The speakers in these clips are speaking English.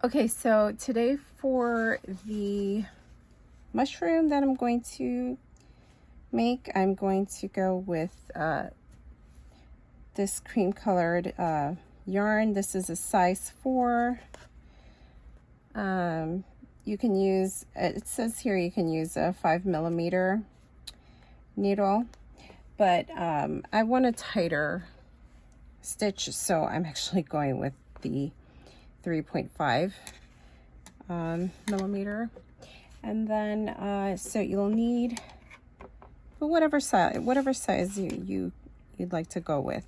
Okay, so today for the mushroom that I'm going to make, I'm going to go with this cream colored yarn. This is a size 4. You can use, it says here you can use a 5mm needle, but I want a tighter stitch, so I'm actually going with the 3.5 millimeter. And then so you'll need whatever size you'd like to go with.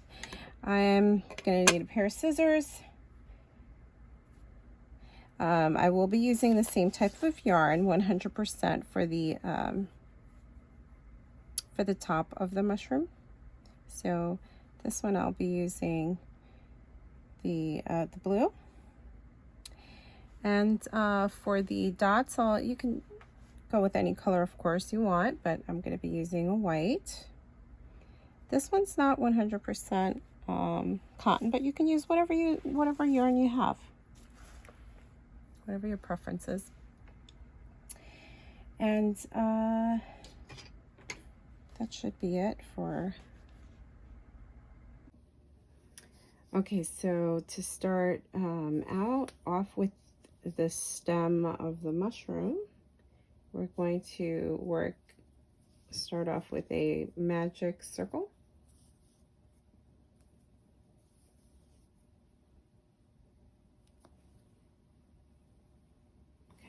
I'm gonna need a pair of scissors. I will be using the same type of yarn, 100% for the top of the mushroom. So this one I'll be using the blue. And for the dots, you can go with any color, of course, you want, but I'm going to be using a white. This one's not 100% cotton, but you can use whatever yarn you have, whatever your preference is. And that should be it for. Okay, so to start off with the stem of the mushroom, we're going to start off with a magic circle.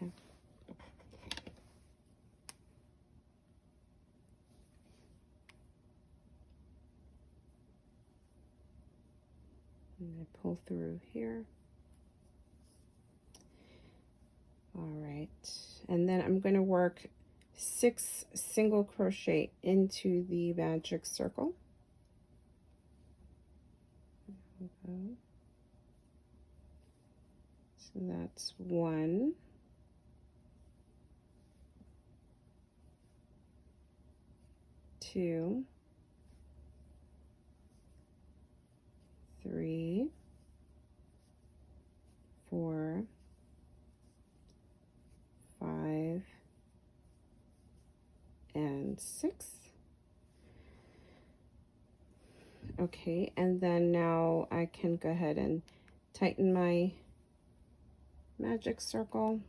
Okay. And I pull through here. All right, and then I'm going to work 6 single crochet into the magic circle. Okay. So that's 1, 2, 3, 4, 5, and 6. Okay, and then now I can go ahead and tighten my magic circle.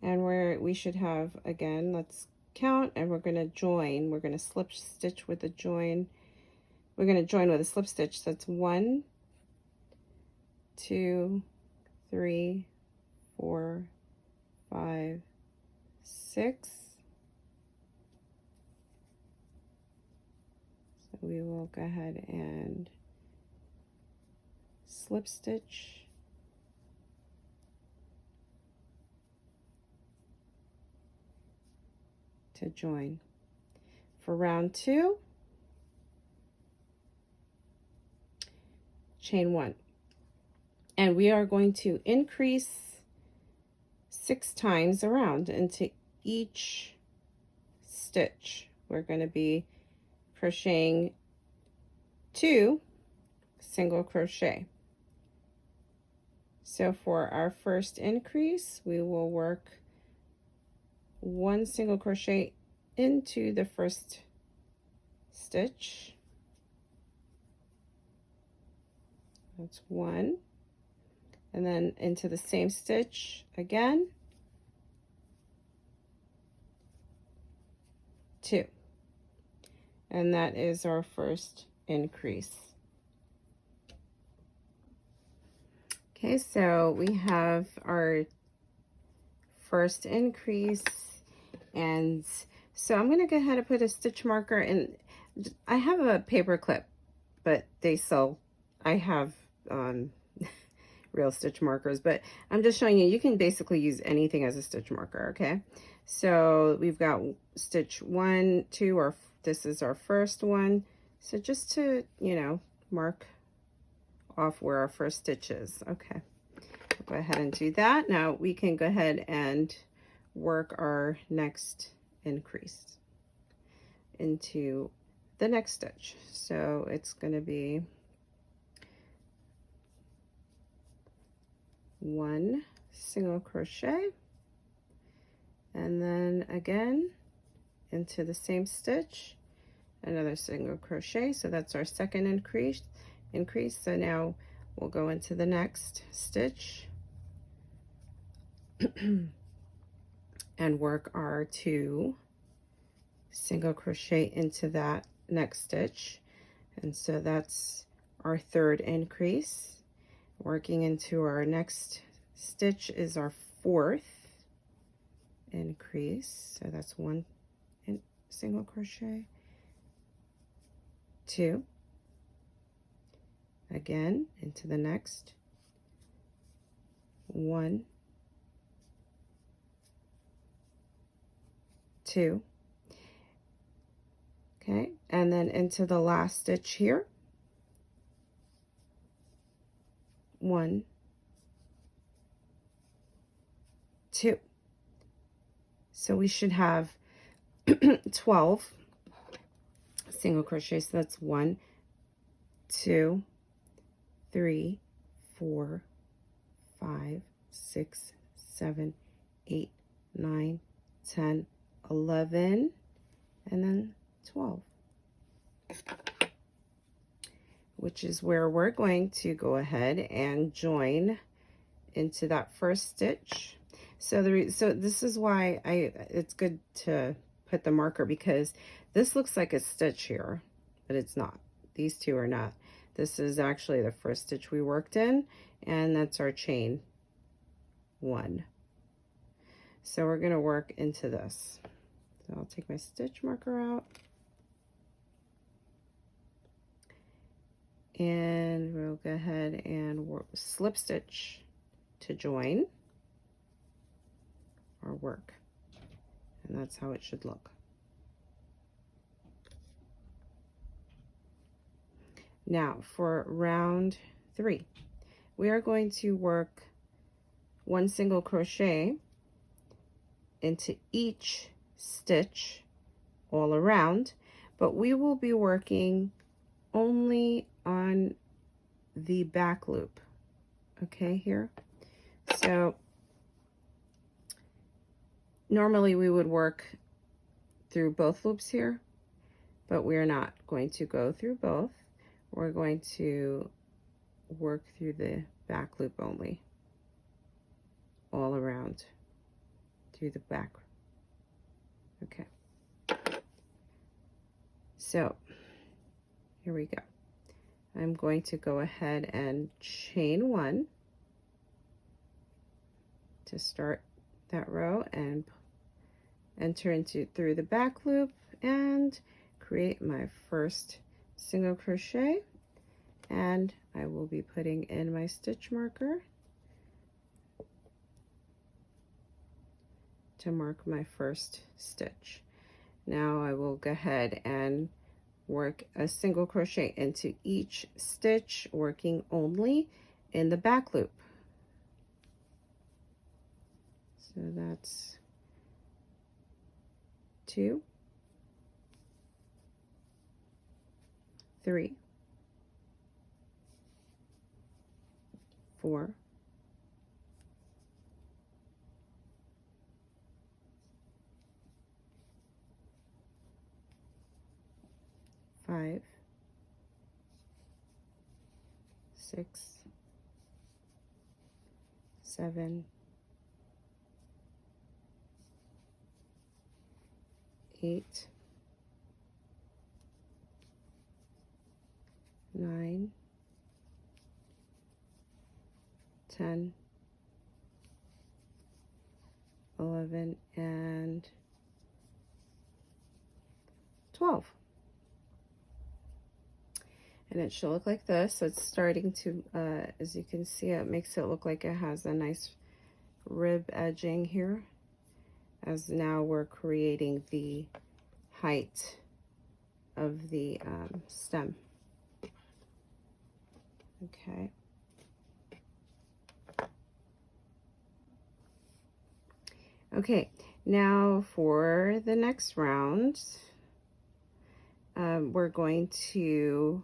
And we should have, again, let's count, and we're going to join. We're going to slip stitch with a join. We're going to join with a slip stitch. So that's 1, 2, 3, 4, 5, 6. So we will go ahead and slip stitch. To join. For round 2, chain 1. And we are going to increase 6 times around into each stitch. We're going to be crocheting 2 single crochet. So for our first increase, we will work 1 single crochet into the first stitch. That's 1. And then into the same stitch again, 2. And that is our first increase. Okay, so we have our first increase, and so I'm going to go ahead and put a stitch marker in. I have a paper clip, but I have real stitch markers, but I'm just showing you can basically use anything as a stitch marker. Okay, so we've got stitch 1, 2, or this is our first one. So just to, mark off where our first stitch is. Okay, I'll go ahead and do that. Now we can go ahead and work our next increase into the next stitch. So it's going to be 1 single crochet, and then again into the same stitch, another single crochet. So that's our second increase. So now we'll go into the next stitch and work our 2 single crochet into that next stitch. And so that's our third increase. Working into our next stitch is our fourth increase. So that's 1 single crochet, 2, again into the next, 1, 2, okay, and then into the last stitch here, 1, 2. So we should have 12 single crochets. So that's 1, 2, 3, 4, 5, 6, 7, 8, 9, 10, 11, and then 12, which is where we're going to go ahead and join into that first stitch. So this is why it's good to put the marker, because this looks like a stitch here, but it's not. These two are not. This is actually the first stitch we worked in, and that's our chain 1. So we're going to work into this. So I'll take my stitch marker out, and we'll go ahead and slip stitch to join our work, and that's how it should look. Now for round 3, we are going to work 1 single crochet into each stitch all around, but we will be working only on the back loop, okay, here. So normally we would work through both loops here, but we're not going to go through both. We're going to work through the back loop only, all around through the back. Okay. So here we go. I'm going to go ahead and chain 1 to start that row and enter into through the back loop and create my first single crochet, and I will be putting in my stitch marker to mark my first stitch. Now I will go ahead and work a single crochet into each stitch, working only in the back loop. So that's 2, 3, 4, 5, 6, 7, 8, 9, 10, 11, and 12. And it should look like this. So it's starting to, as you can see, it makes it look like it has a nice rib edging here, as now we're creating the height of the stem. Okay. Okay, now for the next round, we're going to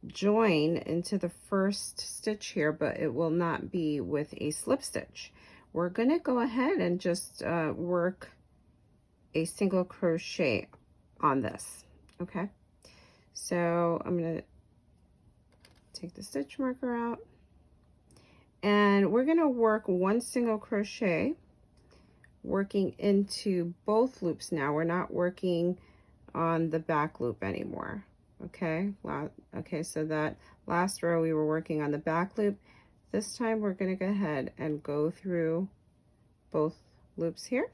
join into the first stitch here, but it will not be with a slip stitch. We're going to go ahead and just work a single crochet on this. Okay, so I'm going to take the stitch marker out, and we're going to work one single crochet working into both loops. Now we're not working on the back loop anymore. Okay, okay, so that last row we were working on the back loop. This time we're going to go ahead and go through both loops here,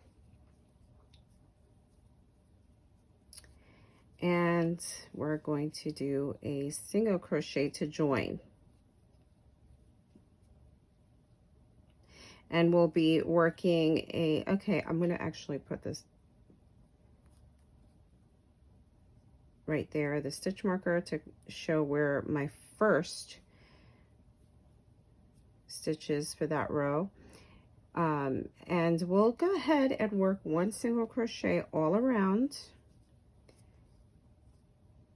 and we're going to do a single crochet to join, and we'll be working a, okay, I'm going to actually put this right there, the stitch marker, to show where my first stitch is for that row. And we'll go ahead and work one single crochet all around.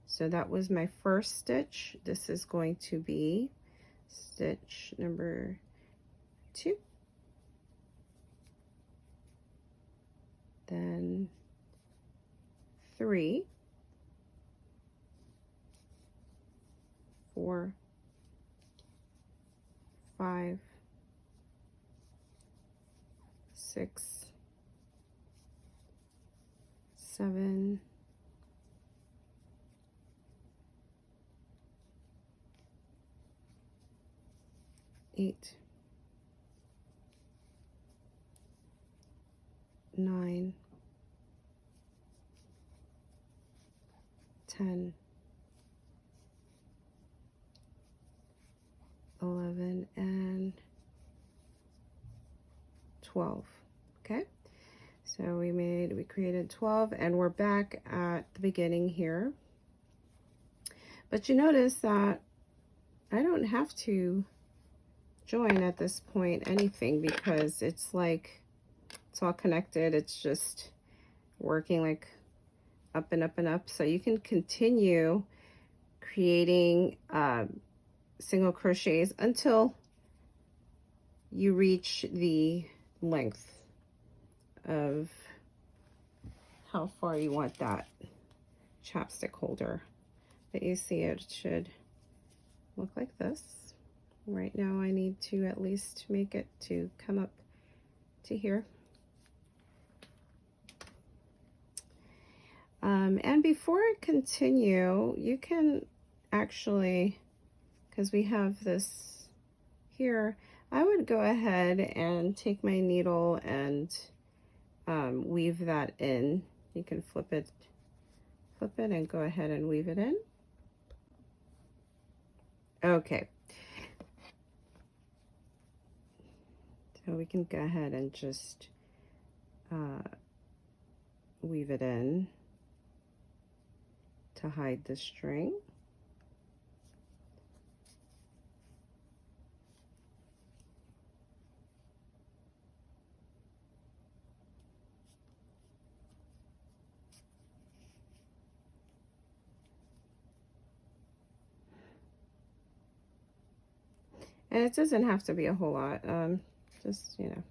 So that was my first stitch. This is going to be stitch number 2, then 3, 4, 5, 6, 7, 8, 9, 10, 11, and 12. Okay, so we created 12, and we're back at the beginning here. But you notice that I don't have to join at this point anything, because it's like it's all connected. It's just working like up and up and up. So you can continue creating single crochets until you reach the length of how far you want that chapstick holder. But you see it should look like this. Right now I need to at least make it to come up to here. And before I continue, you can actually, because we have this here, I would go ahead and take my needle and weave that in. You can flip it and go ahead and weave it in. Okay. So we can go ahead and just weave it in to hide the string. And it doesn't have to be a whole lot, just, you know,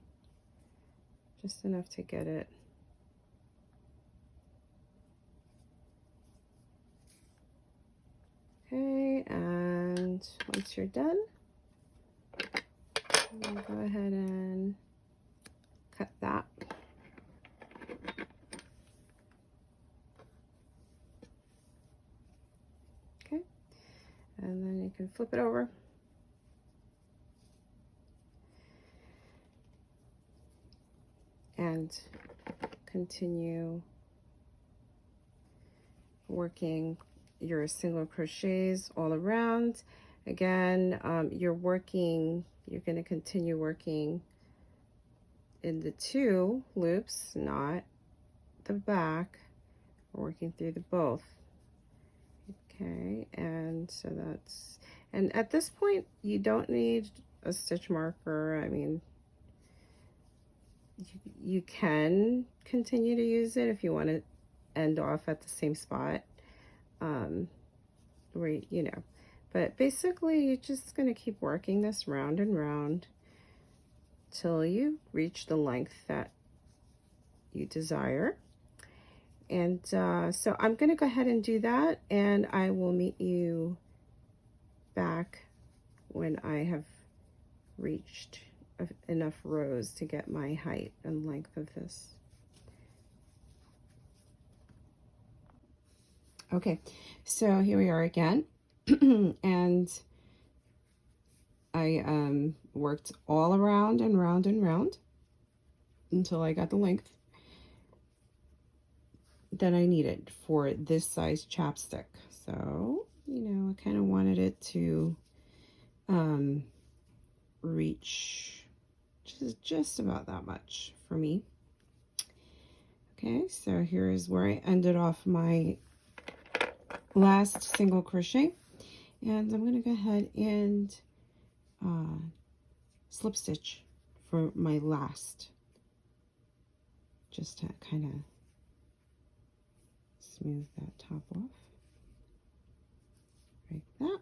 just enough to get it. Okay, and once you're done, go ahead and cut that. Okay, and then you can flip it over. And continue working your single crochets all around. Again, you're going to continue working in the 2 loops, not the back. We're working through the both. Okay, and so that's, and at this point you don't need a stitch marker. I mean, you can continue to use it if you want to end off at the same spot, where, you know, But basically, you're just going to keep working this round and round till you reach the length that you desire. And so I'm going to go ahead and do that, and I will meet you back when I have reached enough rows to get my height and length of this. Okay, so here we are again. And I worked all around and round and round until I got the length that I needed for this size chapstick. So, you know, I kind of wanted it to reach just about that much for me. Okay, so here is where I ended off my last single crochet, and I'm going to go ahead and slip stitch for my last, just to kind of smooth that top off like that.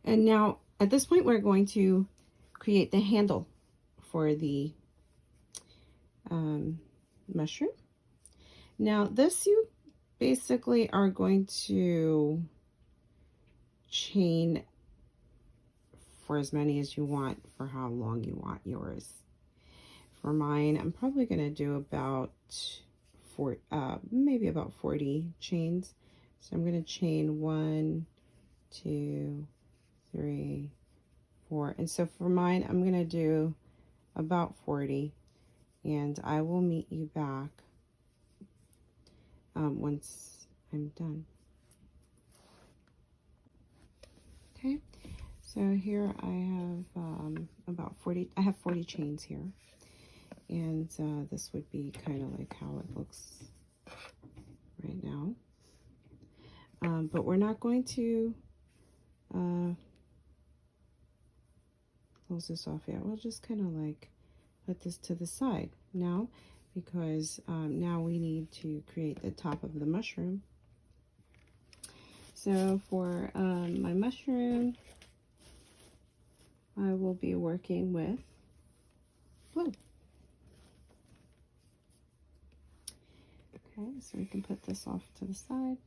And now at this point we're going to create the handle for the mushroom. Now this, you basically are going to chain for as many as you want, for how long you want yours. For mine, I'm probably going to do about maybe about 40 chains. So I'm going to chain 1, 2, 3, 4, and so for mine I'm going to do about 40, and I will meet you back once I'm done. Okay, so here I have about 40. I have 40 chains here, and this would be kind of like how it looks right now. But we're not going to close this off yet. We'll just kind of like put this to the side now, because now we need to create the top of the mushroom. So for my mushroom, I will be working with blue. Okay, so we can put this off to the side.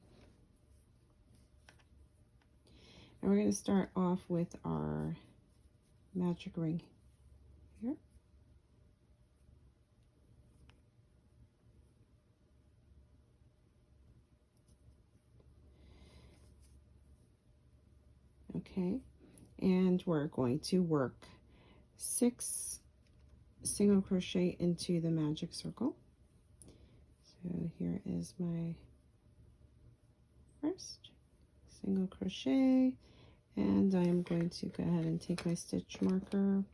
And we're going to start off with our magic ring here. Okay, and we're going to work 6 single crochet into the magic circle. So here is my first single crochet, and I'm going to go ahead and take my stitch marker and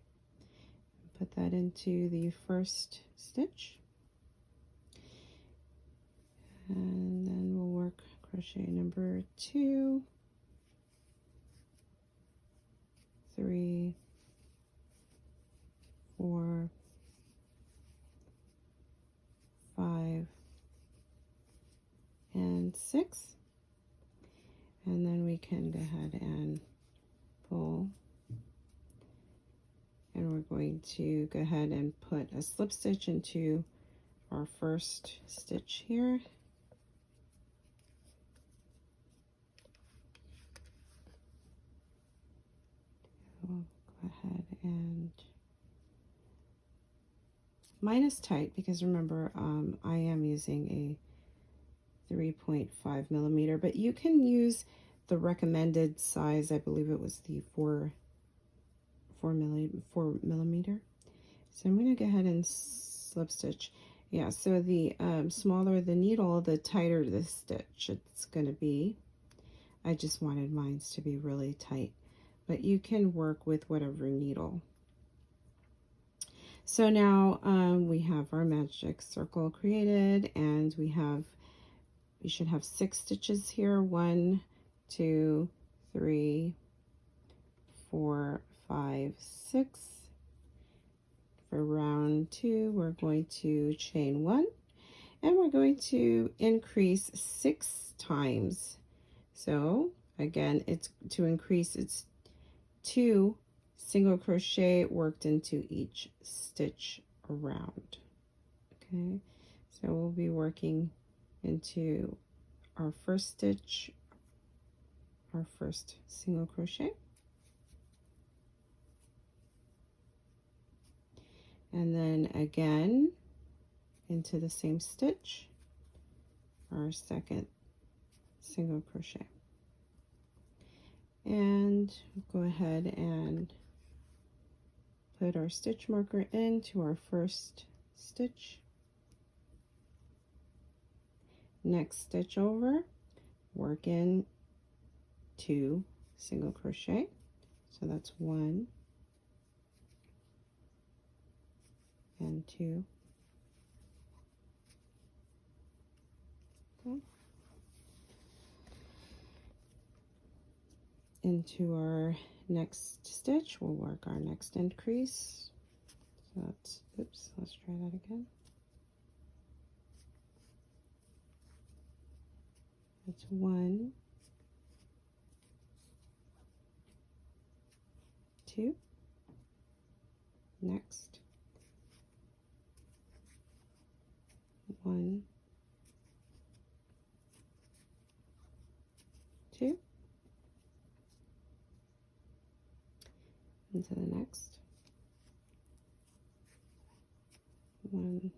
put that into the first stitch, and then we'll work crochet number 2, 3, 4, 5, and 6, and then we can go ahead and pull, and we're going to go ahead and put a slip stitch into our first stitch here. We'll go ahead and mine is tight because remember I am using a 3.5 millimeter, but you can use the recommended size. I believe it was the 4 millimeter. So I'm going to go ahead and slip stitch. Yeah, so the smaller the needle, the tighter the stitch it's going to be. I just wanted mine to be really tight, but you can work with whatever needle. So now we have our magic circle created, and we should have 6 stitches here. 1, 2, 3, 4, 5, 6. For round 2, we're going to chain 1, and we're going to increase 6 times. So Again, it's to increase, it's 2 single crochet worked into each stitch around. Okay, so we'll be working into our first stitch, our first single crochet, and then again into the same stitch, our second single crochet. And go ahead and put our stitch marker into our first stitch. Next stitch over, work in 2 single crochet. So that's 1 and 2. Okay. Into our next stitch, we'll work our next increase. So that's, oops, let's try that again. That's 1, 2, next, 1, 2, into the next, 1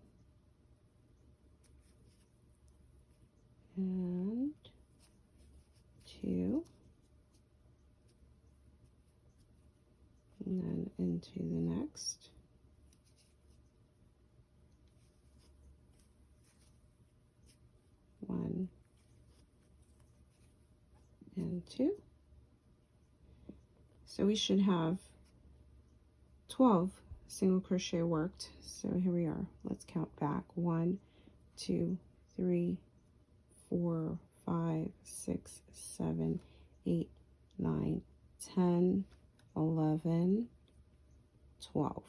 and 2, and then into the next, 1 and 2. So we should have 12 single crochet worked. So here we are. Let's count back. 1, 2, 3, 4, 5, 6, 7, 8, 9, 10, 11, 12.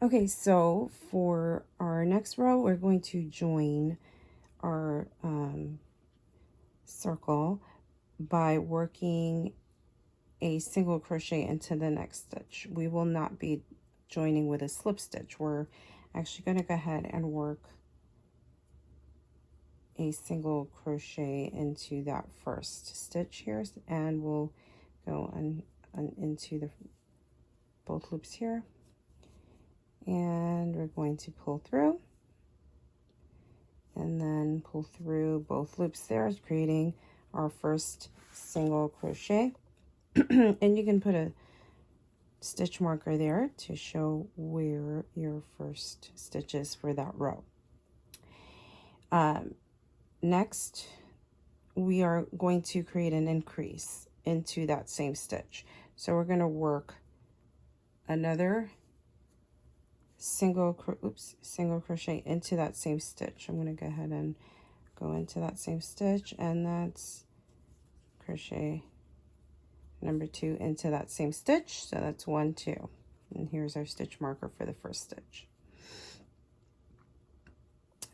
Okay, so for our next row, we're going to join our circle by working a single crochet into the next stitch. We will not be joining with a slip stitch. We're actually going to go ahead and work a single crochet into that first stitch here, and we'll go into the both loops here, and we're going to pull through and then pull through both loops there, creating our first single crochet. And you can put a stitch marker there to show where your first stitch is for that row. Next, we are going to create an increase into that same stitch. So we're going to work another single crochet into that same stitch. I'm going to go ahead and go into that same stitch, and that's crochet number 2 into that same stitch. So that's 1, 2, and here's our stitch marker for the first stitch.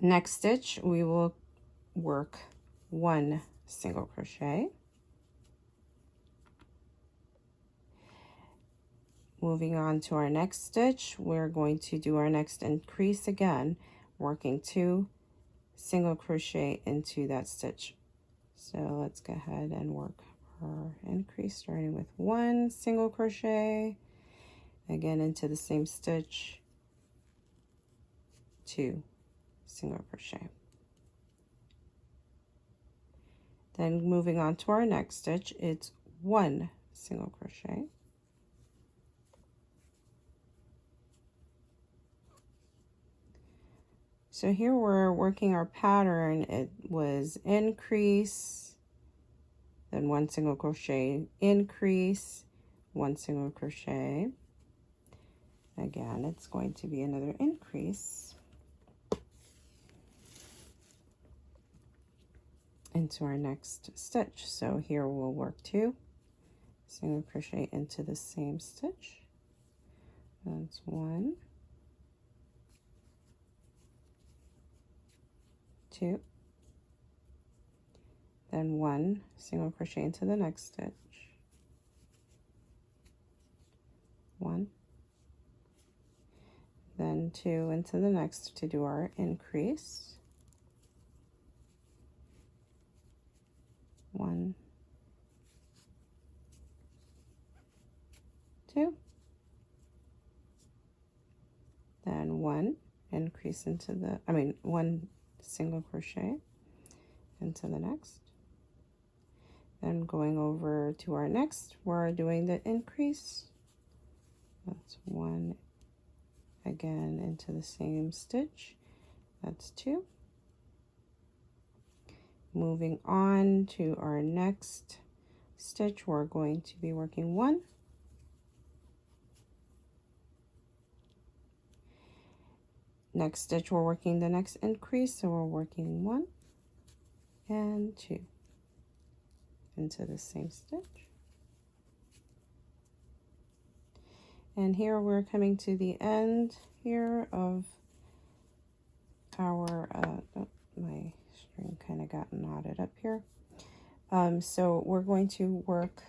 Next stitch, we will work 1 single crochet. Moving on to our next stitch, we're going to do our next increase again, working 2 single crochet into that stitch. So let's go ahead and work our increase, starting with 1 single crochet, again into the same stitch, 2 single crochet. Then moving on to our next stitch, it's 1 single crochet. So here we're working our pattern. It was increase, then 1 single crochet, increase, 1 single crochet. Again, it's going to be another increase into our next stitch. So here we'll work 2 single crochet into the same stitch. That's 1, 2, then 1 single crochet into the next stitch, 1, then 2 into the next to do our increase, 1, 2, then 1 increase into the, 1 single crochet into the next, then going over to our next, we're doing the increase, that's 1 again into the same stitch, that's 2, moving on to our next stitch, we're going to be working 1, next stitch we're working the next increase, so we're working 1 and 2 into the same stitch, and here we're coming to the end here of our oh, my string kind of got knotted up here, so we're going to work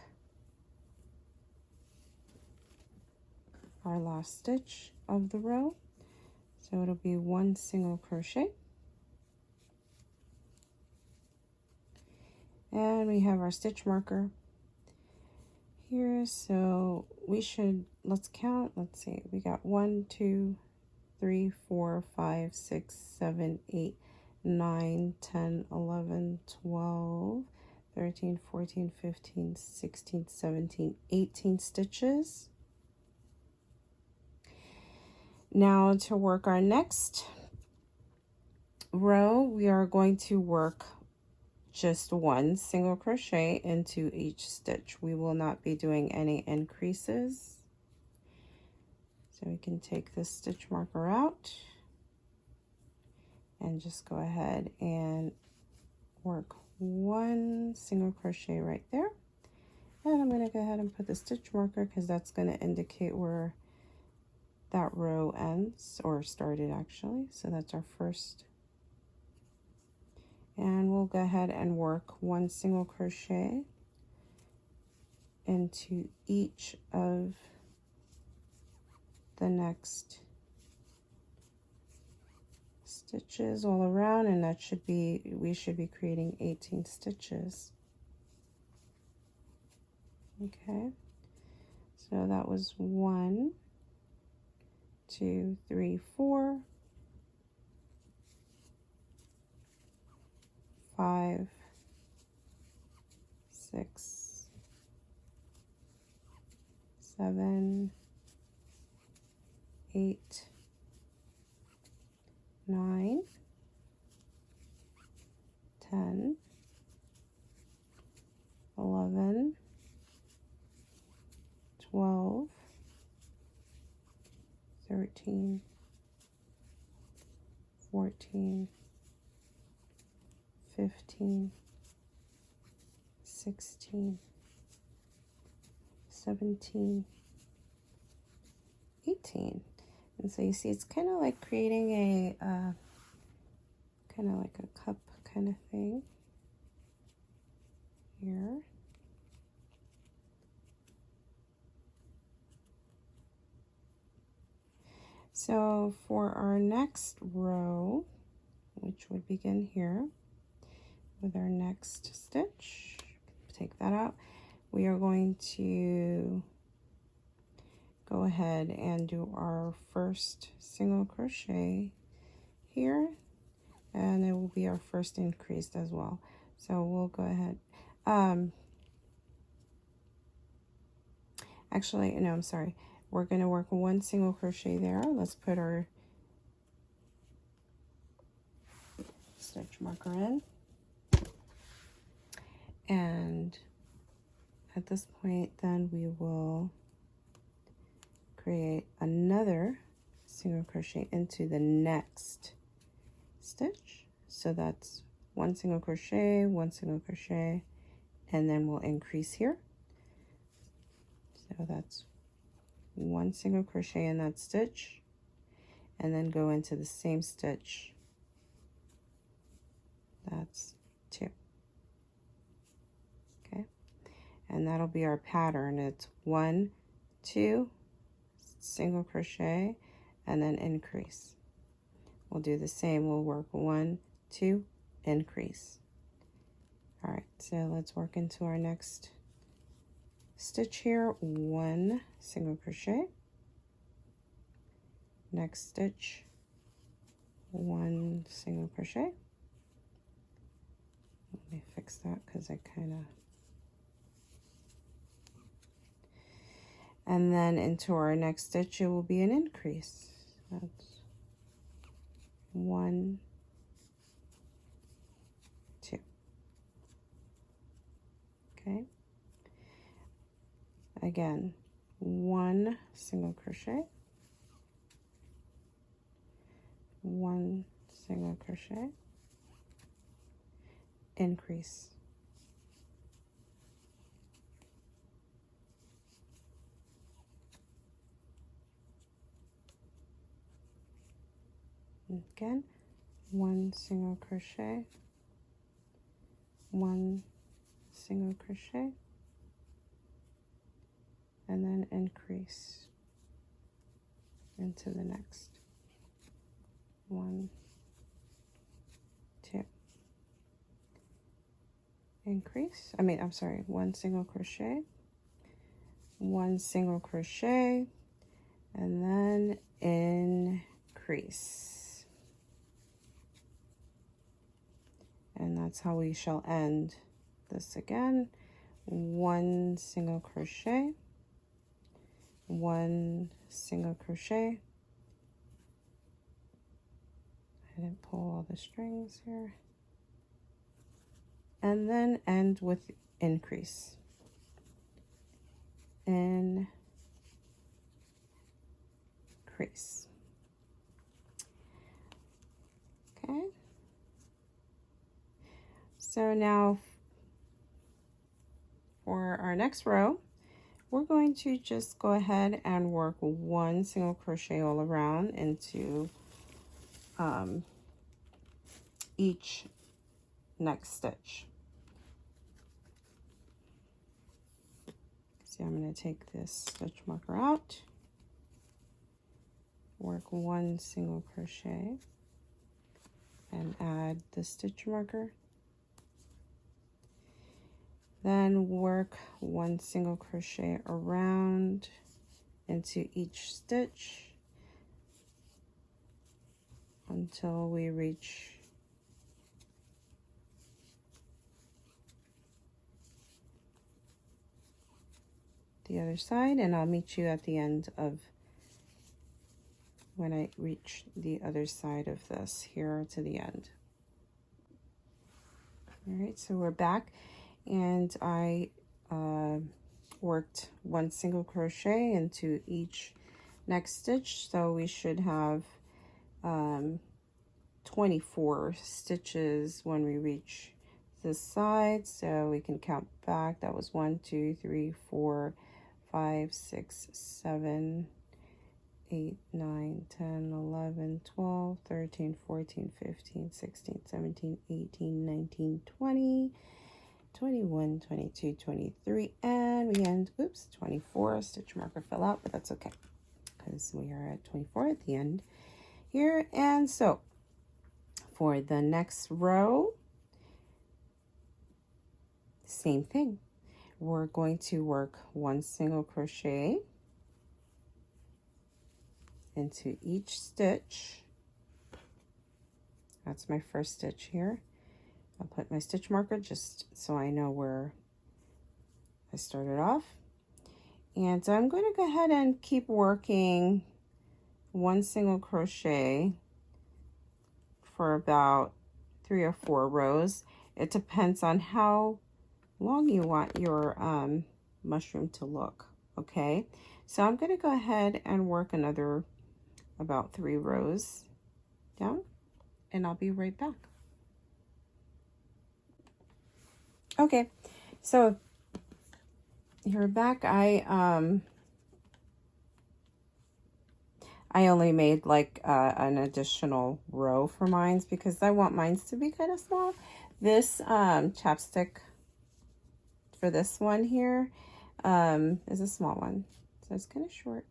our last stitch of the row, so it'll be 1 single crochet, and we have our stitch marker here, so we should, let's count, let's see, we got 1 2 3 4 5 6 7 8 9 10 11 12 13 14 15 16 17 18 stitches. Now to work our next row, we are going to work just 1 single crochet into each stitch. We will not be doing any increases. So we can take this stitch marker out and just go ahead and work 1 single crochet right there. And I'm going to go ahead and put the stitch marker because that's going to indicate where that row ends, or started actually. So that's our first. And we'll go ahead and work 1 single crochet into each of the next stitches all around, and that should be, we should be creating 18 stitches. Okay, so that was 1 2 3 4 5 6 7 8 9 10 11 12 13 14 15 16 17 18. And so you see it's kind of like creating a kind of like a cup kind of thing here. So for our next row, which would begin here with our next stitch, take that out, we are going to go ahead and do our first single crochet here, and it will be our first increase as well. So we'll go ahead, actually, no, I'm sorry, we're going to work 1 single crochet there. Let's put our stitch marker in, and at this point then we will create another single crochet into the next stitch. So that's 1 single crochet, 1 single crochet, and then we'll increase here. So that's 1 single crochet in that stitch, and then go into the same stitch. That's 2. and that'll be our pattern. It's 1, 2, single crochet, and then increase. We'll do the same. We'll work 1, 2, increase. All right, so let's work into our next stitch here. 1 single crochet, next stitch, 1 single crochet. Let me fix that because I kind of, and then into our next stitch it will be an increase. That's 1, 2. Okay, again, 1 single crochet, 1 single crochet, increase. Again, 1 single crochet, 1 single crochet, and then increase into the next. 1, 2, increase. I'm sorry, 1 single crochet, 1 single crochet, and then increase. And that's how we shall end this again. 1 single crochet, 1 single crochet. I didn't pull all the strings here. And then end with increase. Increase. Okay. So now for our next row, we're going to just go ahead and work 1 single crochet all around into each next stitch. See, I'm going to take this stitch marker out, work 1 single crochet, and add the stitch marker. Then work 1 single crochet around into each stitch until we reach the other side, and I'll meet you at the end of when I reach the other side of this here to the end. All right, so we're back, and I worked 1 single crochet into each next stitch, so we should have 24 stitches when we reach this side. So we can count back. That was 1, 2, 3, 4, 5, 6, 7, 8, 9, 10, 11, 12, 13, 14, 15, 16, 17, 18, 19, 20, 21, 22, 23, and we end, oops, 24. Stitch marker fell out, but that's okay because we are at 24 at the end here. And so for the next row, same thing. We're going to work 1 single crochet into each stitch. That's my first stitch here. I'll put my stitch marker just so I know where I started off. And I'm going to go ahead and keep working 1 single crochet for about 3 or 4 rows. It depends on how long you want your mushroom to look. Okay, so I'm going to go ahead and work another about 3 rows down, and I'll be right back. Okay, so you're back. I only made like an additional row for mine because I want mine to be kind of small. This chapstick for this one here is a small one, so it's kind of short.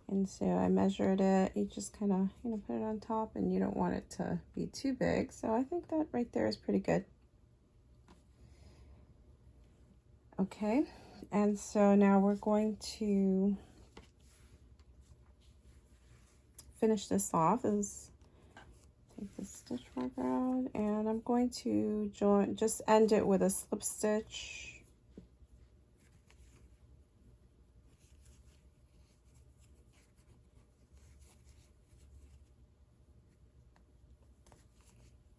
And so I measured it. You just kind of, you know, put it on top, and you don't want it to be too big. So I think that right there is pretty good. Okay, and so now we're going to finish this off. Is take the stitch marker out, and I'm going to just end it with a slip stitch.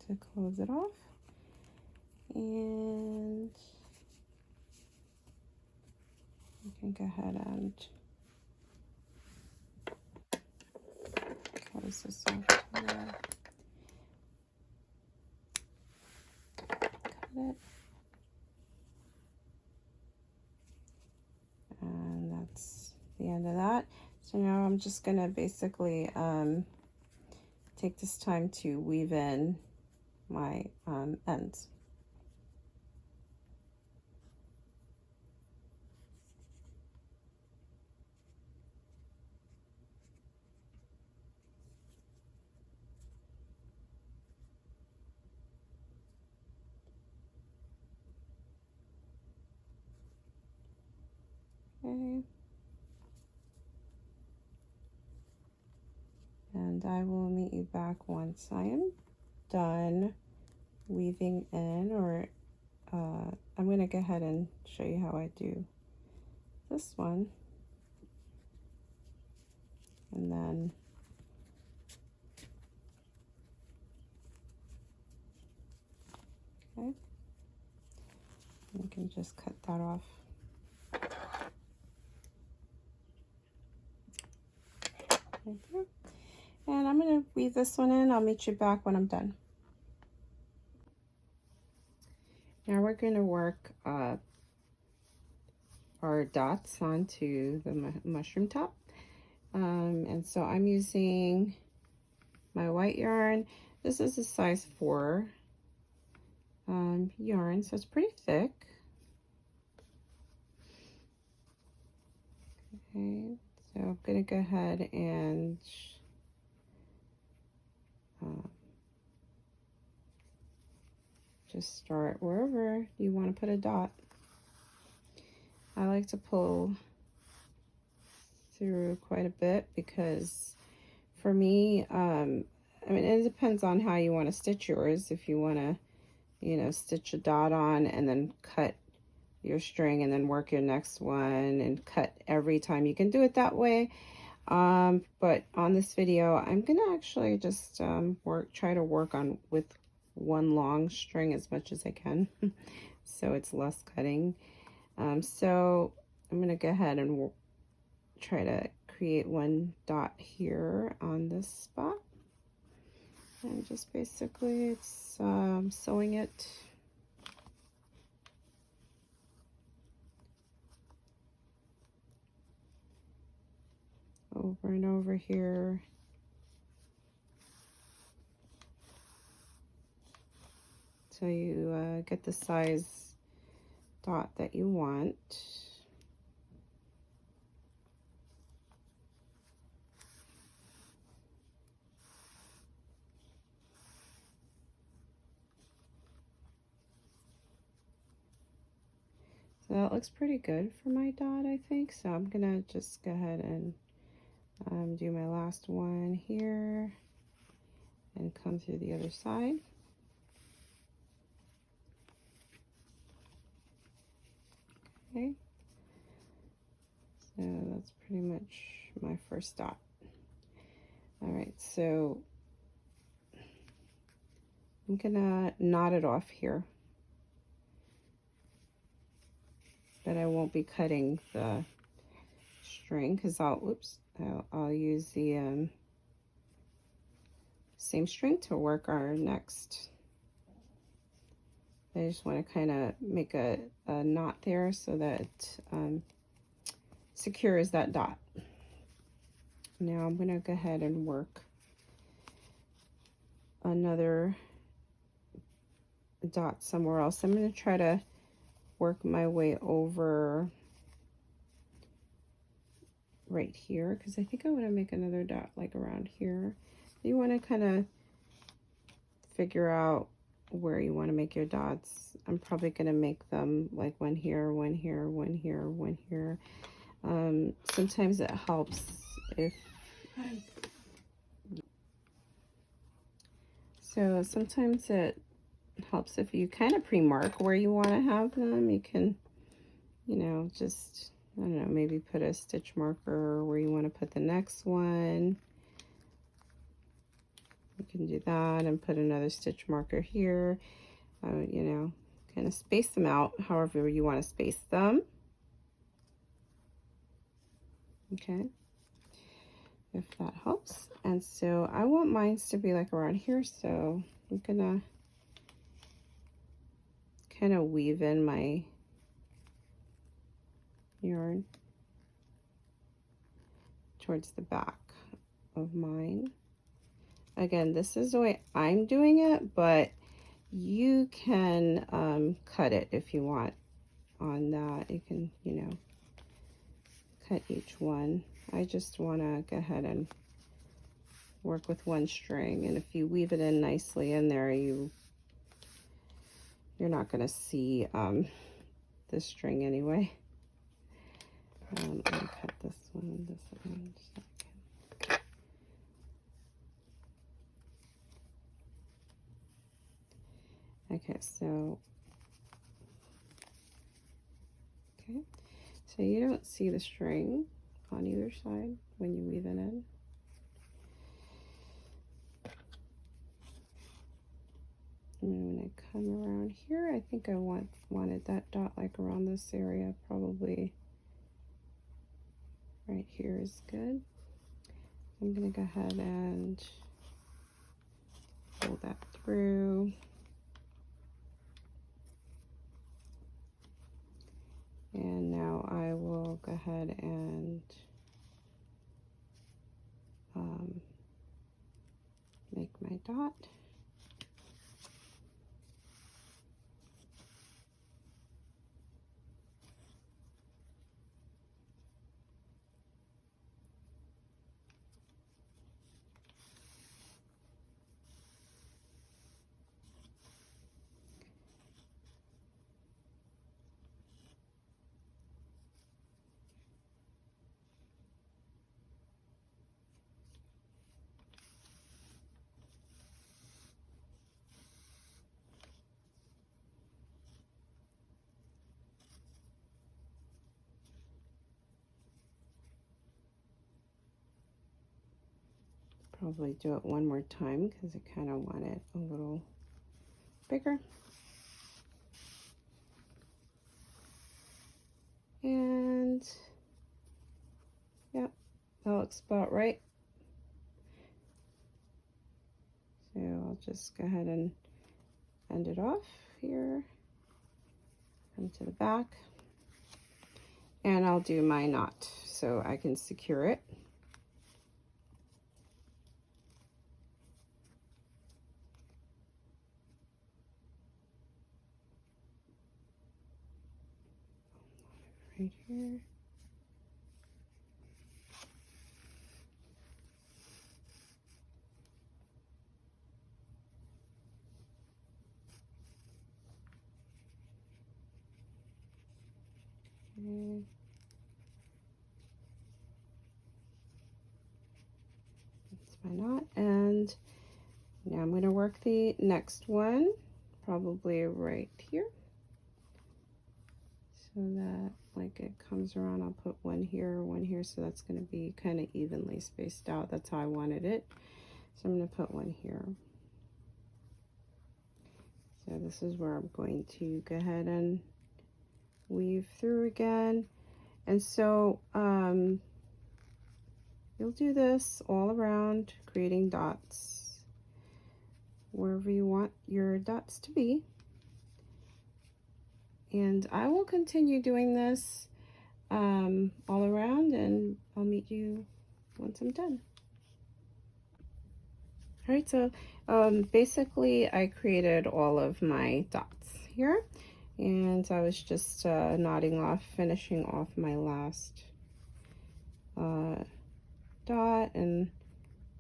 To close it off, and you can go ahead and close this off here. Cut it, and that's the end of that. So now I'm just gonna basically take this time to weave in my ends. Okay. And I will meet you back once I am done weaving in, or I'm going to go ahead and show you how I do this one. And then okay, you can just cut that off. Right there. And I'm going to weave this one in. I'll meet you back when I'm done. Now we're going to work our dots onto the mushroom top. And so I'm using my white yarn. This is a size 4 yarn, so it's pretty thick. Okay, so I'm going to go ahead and just start wherever you want to put a dot. I like to pull through quite a bit because for me, I mean, it depends on how you want to stitch yours. If you want to, you know, stitch a dot on and then cut your string and then work your next one and cut every time, you can do it that way. But on this video, I'm gonna actually just try to work on with one long string as much as I can, so it's less cutting. So I'm gonna go ahead and try to create one dot here on this spot, and just basically it's sewing it over and over here. So you get the size dot that you want. So that looks pretty good for my dot, I think. So I'm gonna just go ahead and do my last one here and come through the other side. Okay, so that's pretty much my first dot. All right, so I'm gonna knot it off here, but I won't be cutting the string because I'll use the same string to work our next. I just want to kind of make a knot there so that it secures that dot. Now I'm going to go ahead and work another dot somewhere else. I'm going to try to work my way over right here, because I think I want to make another dot like around here. You want to kind of figure out where you want to make your dots. I'm probably going to make them like one here, one here, one here, one here. Sometimes it helps if sometimes it helps if you kind of pre-mark where you want to have them. You can, you know, just, I don't know, maybe put a stitch marker where you want to put the next one. You can do that and put another stitch marker here. You know, kind of space them out however you want to space them. Okay, if that helps. And so I want mine to be like around here, so I'm gonna kind of weave in my yarn towards the back of mine. Again, this is the way I'm doing it, but you can cut it if you want on that. You can, you know, cut each one. I just want to go ahead and work with one string, and if you weave it in nicely in there, you're not going to see this string anyway. I'll cut this one, okay, so you don't see the string on either side when you weave it in. And when I come around here, I think I wanted that dot like around this area, probably right here is good. I'm gonna go ahead and pull that through. And now I will go ahead and make my dot. Probably do it one more time because I kind of want it a little bigger. And yep, that looks about right. So I'll just go ahead and end it off here, come to the back, and I'll do my knot so I can secure it. Right here. Okay. That's my knot, and now I'm going to work the next one, probably right here, so that like it comes around. I'll put one here, so that's going to be kind of evenly spaced out. That's how I wanted it. So I'm going to put one here. So this is where I'm going to go ahead and weave through again. And so you'll do this all around, creating dots wherever you want your dots to be. And I will continue doing this all around, and I'll meet you once I'm done. All right, so basically I created all of my dots here, And I was just knotting off, finishing off my last dot, and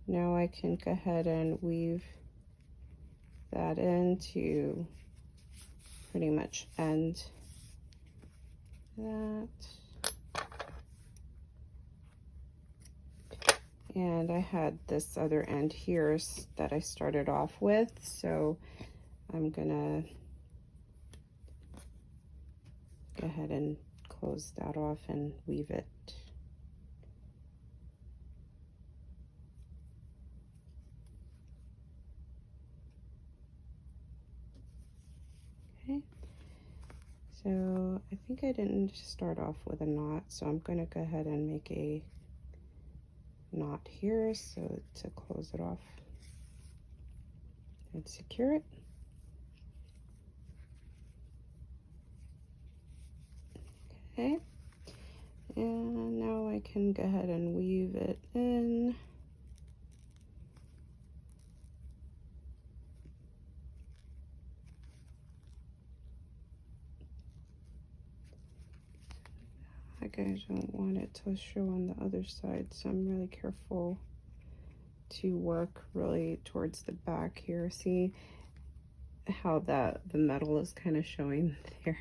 now I can go ahead and weave that in to pretty much end that. And I had this other end here that I started off with, so I'm gonna go ahead and close that off and weave it. Okay, so I think I didn't start off with a knot, so I'm gonna go ahead and make a knot here so to close it off and secure it. Okay, and now I can go ahead and weave it in. Like, I don't want it to show on the other side, so I'm really careful to work really towards the back here. See how the metal is kind of showing there?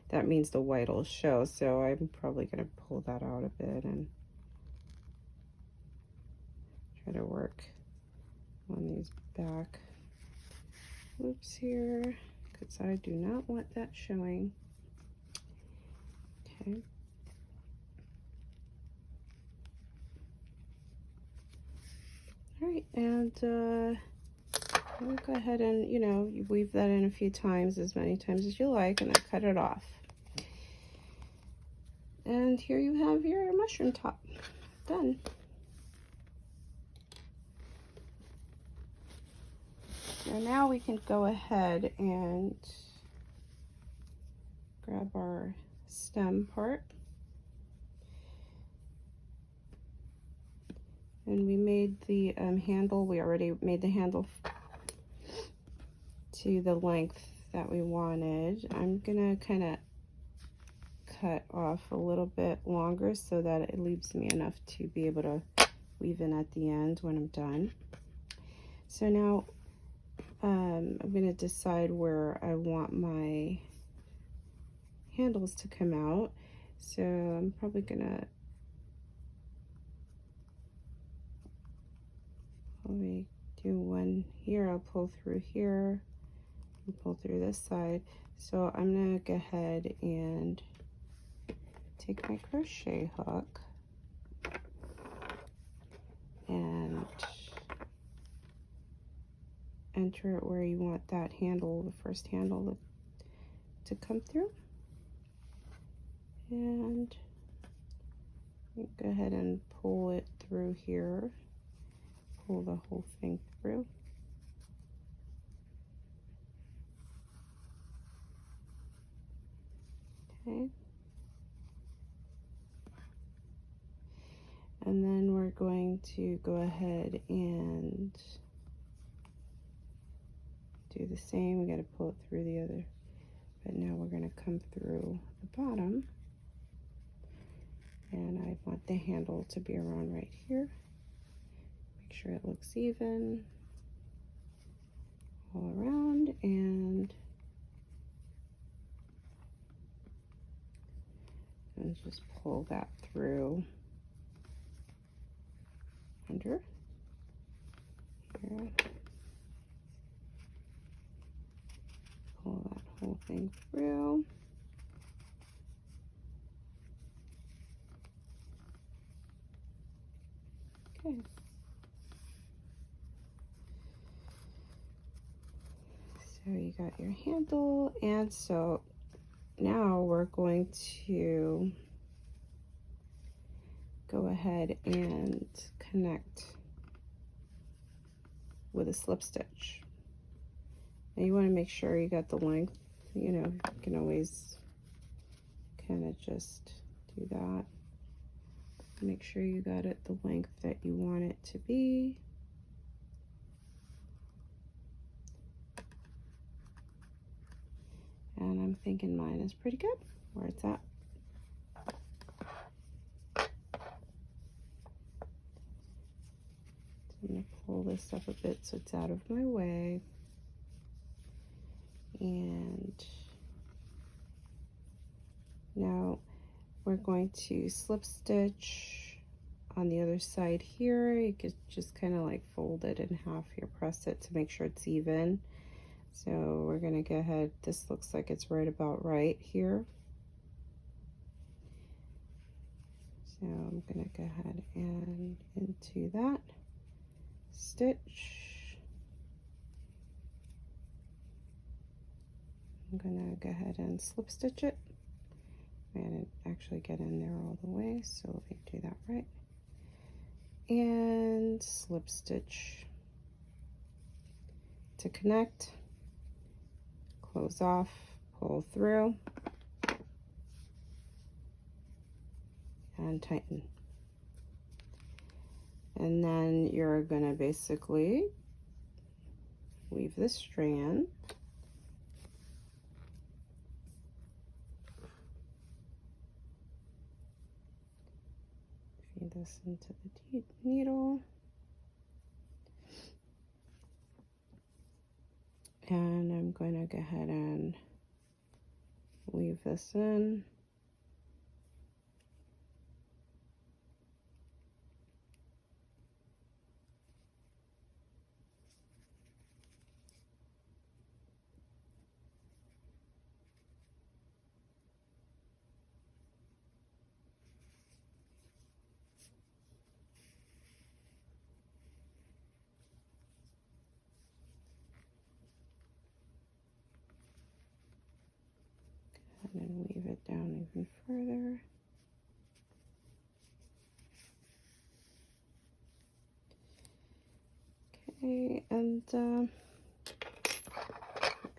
That means the white will show, so I'm probably going to pull that out a bit and try to work on these back loops here, because I do not want that showing. Okay. All right, and I'll go ahead and, you weave that in a few times, as many times as you like, and then cut it off. And here you have your mushroom top done. So now we can go ahead and grab our stem part. And we made the handle, we already made the handle to the length that we wanted. I'm gonna kind of cut off a little bit longer so that it leaves me enough to be able to weave in at the end when I'm done. So now I'm gonna decide where I want my handles to come out. So I'm probably gonna do one here. I'll pull through here and pull through this side. So I'm gonna go ahead and take my crochet hook and enter it where you want that handle, the first handle, to come through. And go ahead and pull it through here. Pull the whole thing through. Okay. And then we're going to go ahead and do the same. We got to pull it through the other, but now we're going to come through the bottom. And I want the handle to be around right here. Make sure it looks even all around, and just pull that through under here. Pull that whole thing through. Okay. So you got your handle, and so now we're going to go ahead and connect with a slip stitch. Now you want to make sure you got the length. You can always kind of just do that. Make sure you got it the length that you want it to be. And I'm thinking mine is pretty good where it's at. I'm going to pull this up a bit so it's out of my way. And now we're going to slip stitch on the other side here. You could just kind of like fold it in half here, press it to make sure it's even. So we're going to go ahead, this looks like it's right about right here. So I'm going to go ahead and into that stitch. I'm going to go ahead and slip stitch it. I didn't actually get in there all the way, so let me do that right. And slip stitch to connect, close off, pull through, and tighten. And then you're gonna basically weave this strand, feed this into the needle, and I'm going to go ahead and weave this in. And then weave it down even further. Okay, and go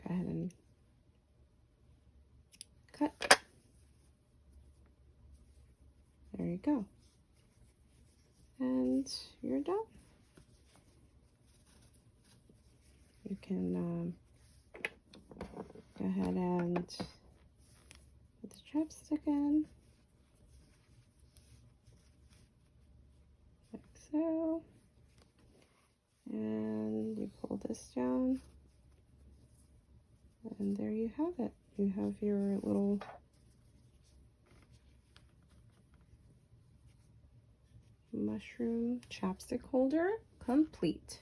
ahead and cut. There you go. And you're done. You can go ahead and put the chapstick in, like so. And you pull this down, and there you have it. You have your little mushroom chapstick holder complete.